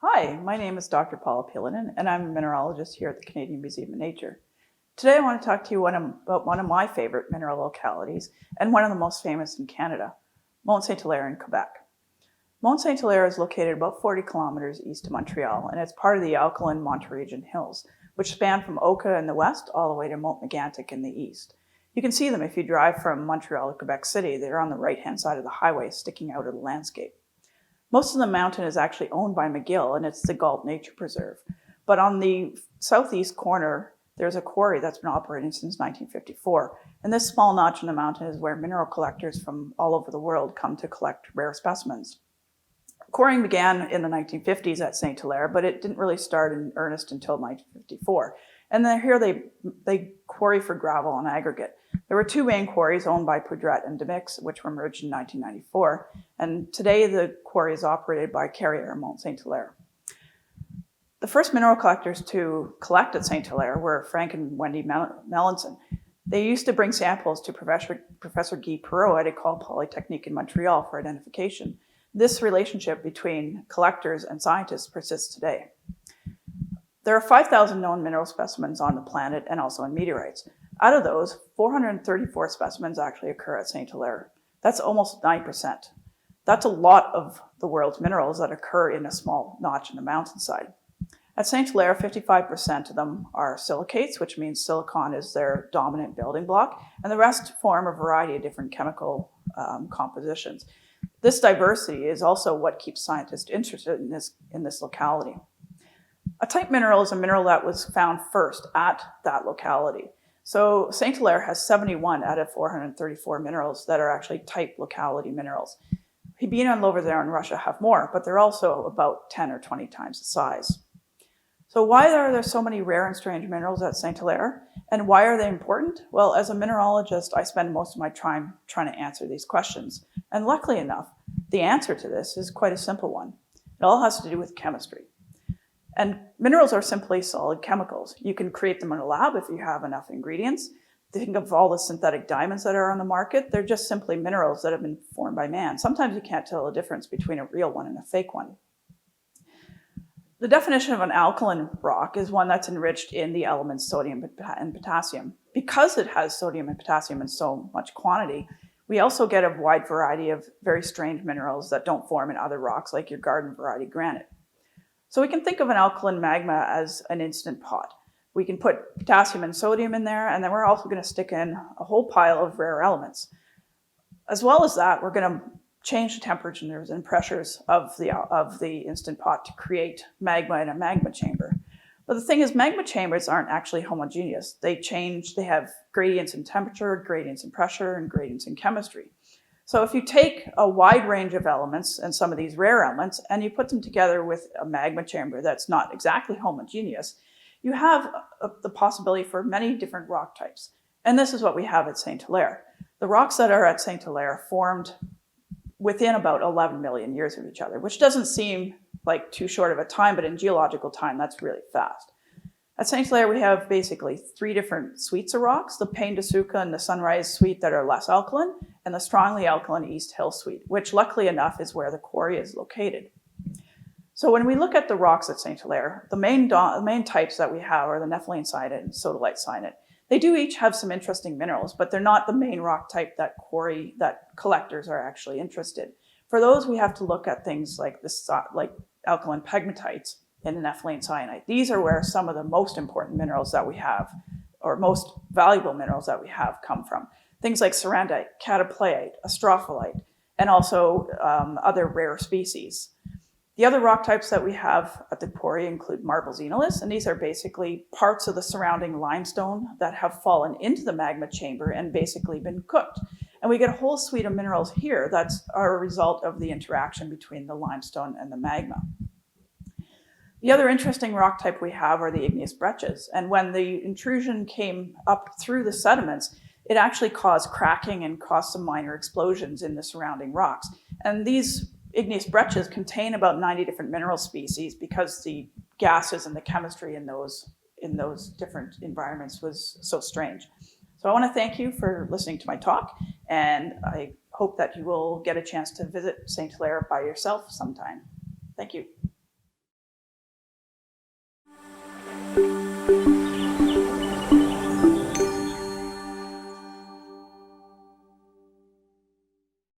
Hi, my name is Dr. Paula Piilonen, and I'm a mineralogist here at the Canadian Museum of Nature. Today I want to talk to you about one of my favorite mineral localities and one of the most famous in Canada, Mont Saint-Hilaire in Quebec. Mont Saint-Hilaire is located about 40 kilometers east of Montreal, and it's part of the alkaline Montérégie Hills, which span from Oka in the west all the way to Mont Megantic in the east. You can see them if you drive from Montreal to Quebec City. They're on the right-hand side of the highway sticking out of the landscape. Most of the mountain is actually owned by McGill, and it's the Galt Nature Preserve. But on the southeast corner, there's a quarry that's been operating since 1954. And this small notch in the mountain is where mineral collectors from all over the world come to collect rare specimens. Quarrying began in the 1950s at Saint-Hilaire, but it didn't really start in earnest until 1954. And then here they quarry for gravel and aggregate. There were two main quarries owned by Poudret and Demix, which were merged in 1994. And today the quarry is operated by Carrier and Mont Saint-Hilaire. The first mineral collectors to collect at Saint-Hilaire were Frank and Wendy Melanson. They used to bring samples to Professor Guy Perreault at École Polytechnique in Montreal for identification. This relationship between collectors and scientists persists today. There are 5,000 known mineral specimens on the planet and also in meteorites. Out of those, 434 specimens actually occur at Saint-Hilaire. That's almost 9%. That's a lot of the world's minerals that occur in a small notch in the mountainside. At Saint-Hilaire, 55% of them are silicates, which means silicon is their dominant building block, and the rest form a variety of different chemical compositions. This diversity is also what keeps scientists interested in this locality. A type mineral is a mineral that was found first at that locality. So Saint-Hilaire has 71 out of 434 minerals that are actually type locality minerals. Hibina and Lovazar in Russia have more, but they're also about 10 or 20 times the size. So why are there so many rare and strange minerals at Saint-Hilaire? And why are they important? Well, as a mineralogist, I spend most of my time trying to answer these questions. And luckily enough, the answer to this is quite a simple one. It all has to do with chemistry. And minerals are simply solid chemicals. You can create them in a lab if you have enough ingredients. Think of all the synthetic diamonds that are on the market. They're just simply minerals that have been formed by man. Sometimes you can't tell the difference between a real one and a fake one. The definition of an alkaline rock is one that's enriched in the elements sodium and potassium. Because it has sodium and potassium in so much quantity, we also get a wide variety of very strange minerals that don't form in other rocks, like your garden variety granite. So we can think of an alkaline magma as an instant pot. We can put potassium and sodium in there, and then we're also going to stick in a whole pile of rare elements. As well as that, we're going to change the temperatures and pressures of the instant pot to create magma in a magma chamber. But the thing is, magma chambers aren't actually homogeneous. They have gradients in temperature, gradients in pressure, and gradients in chemistry. So if you take a wide range of elements and some of these rare elements and you put them together with a magma chamber that's not exactly homogeneous, you have the possibility for many different rock types. And this is what we have at Saint-Hilaire. The rocks that are at Saint-Hilaire formed within about 11 million years of each other, which doesn't seem like too short of a time, but in geological time, that's really fast. At Saint-Hilaire, we have basically three different suites of rocks, the Pain de Suca and the Sunrise suite that are less alkaline, and the strongly alkaline East Hill suite, which luckily enough is where the quarry is located. So when we look at the rocks at Saint-Hilaire, the main types that we have are the nepheline syenite and sodalite syenite. They do each have some interesting minerals, but they're not the main rock type that collectors are actually interested. For those, we have to look at things like alkaline pegmatites and the nepheline syenite. These are where some of the most important minerals that we have, or most valuable minerals that we have, come from. Things like serandite, cataplayite, astrophyllite, and also other rare species. The other rock types that we have at the quarry include marble xenoliths, and these are basically parts of the surrounding limestone that have fallen into the magma chamber and basically been cooked. And we get a whole suite of minerals here that are a result of the interaction between the limestone and the magma. The other interesting rock type we have are the igneous breccias. And when the intrusion came up through the sediments, it actually caused cracking and caused some minor explosions in the surrounding rocks. And these igneous breccias contain about 90 different mineral species because the gases and the chemistry in those different environments was so strange. So I want to thank you for listening to my talk, and I hope that you will get a chance to visit Saint-Hilaire by yourself sometime. Thank you.